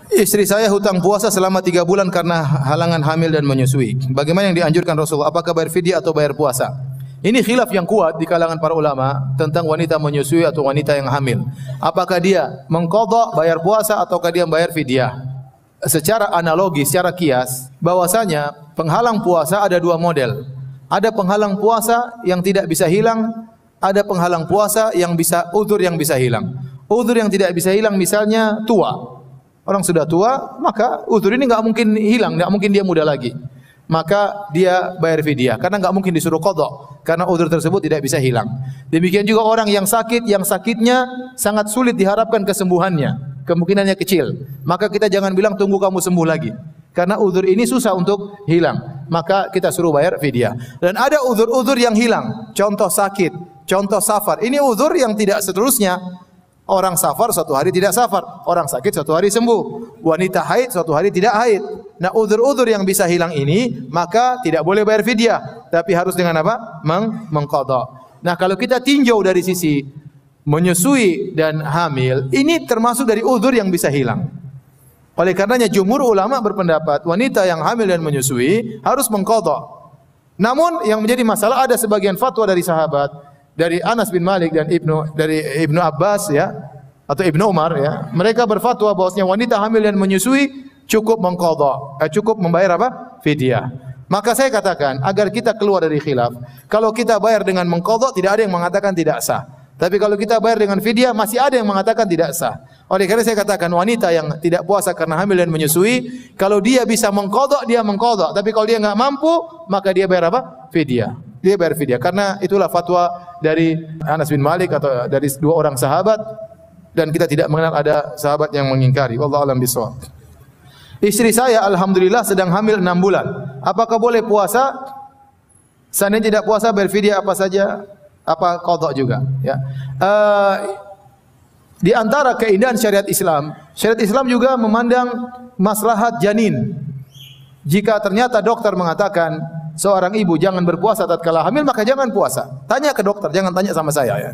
Istri saya hutang puasa selama 3 bulan karena halangan hamil dan menyusui. Bagaimana yang dianjurkan Rasulullah? Apakah bayar fidyah atau bayar puasa? Ini khilaf yang kuat di kalangan para ulama tentang wanita menyusui atau wanita yang hamil. Apakah dia mengqadha bayar puasa ataukah dia bayar fidyah? Secara analogi, secara kias, bahwasanya penghalang puasa ada 2 model. Ada penghalang puasa yang tidak bisa hilang, ada penghalang puasa yang bisa uzur yang bisa hilang. Uzur yang tidak bisa hilang misalnya tua. Orang sudah tua, maka uzur ini enggak mungkin hilang, enggak mungkin dia muda lagi. Maka dia bayar fidyah karena enggak mungkin disuruh qadha karena uzur tersebut tidak bisa hilang. Demikian juga orang yang sakit, yang sakitnya sangat sulit diharapkan kesembuhannya, kemungkinannya kecil. Maka kita jangan bilang tunggu kamu sembuh lagi. Karena uzur ini susah untuk hilang, maka kita suruh bayar fidyah. Dan ada uzur-uzur yang hilang, contoh sakit, contoh safar. Ini uzur yang tidak seterusnya. Orang safar suatu hari tidak safar, orang sakit suatu hari sembuh, wanita haid suatu hari tidak haid. Nah, uzur-uzur yang bisa hilang ini maka tidak boleh bayar fidyah, tapi harus dengan apa? Mengqadha. Nah, kalau kita tinjau dari sisi menyusui dan hamil, ini termasuk dari uzur yang bisa hilang. Oleh karenanya jumhur ulama berpendapat wanita yang hamil dan menyusui harus mengqadha. Namun yang menjadi masalah ada sebagian fatwa dari sahabat, dari Anas bin Malik dan Ibnu Abbas ya atau Ibnu Umar ya, mereka berfatwa bahwasanya wanita hamil dan menyusui cukup mengqadha, cukup membayar apa? Fidyah. Maka saya katakan agar kita keluar dari khilaf, kalau kita bayar dengan mengqadha tidak ada yang mengatakan tidak sah. Tapi kalau kita bayar dengan fidyah masih ada yang mengatakan tidak sah. Oleh karena saya katakan wanita yang tidak puasa karena hamil dan menyusui, kalau dia bisa mengqadha dia mengqadha, tapi kalau dia enggak mampu maka dia bayar apa? Fidyah. Dia bayar fidyah karena itulah fatwa dari Anas bin Malik atau dari 2 orang sahabat dan kita tidak mengenal ada sahabat yang mengingkari. Wallahu a'lam bishawab. Istri saya alhamdulillah sedang hamil 6 bulan. Apakah boleh puasa? Seandainya tidak puasa bayar fidyah apa saja? Apa qadha juga ya. Di antara keindahan syariat Islam juga memandang maslahat janin. Jika ternyata dokter mengatakan seorang ibu jangan berpuasa tatkala hamil, maka jangan puasa. Tanya ke dokter, jangan tanya sama saya ya.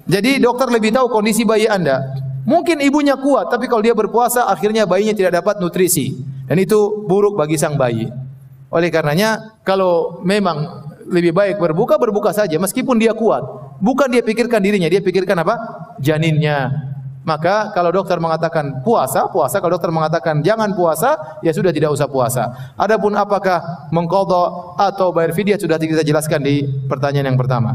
Jadi dokter lebih tahu kondisi bayi Anda. Mungkin ibunya kuat, tapi kalau dia berpuasa akhirnya bayinya tidak dapat nutrisi dan itu buruk bagi sang bayi. Oleh karenanya kalau memang lebih baik berbuka saja meskipun dia kuat. Bukan dia pikirkan dirinya, dia pikirkan apa? Janinnya. Maka kalau dokter mengatakan puasa. Kalau dokter mengatakan jangan puasa, ya sudah tidak usah puasa. Adapun apakah mengqadha atau bayar fidyah sudah kita jelaskan di pertanyaan yang pertama.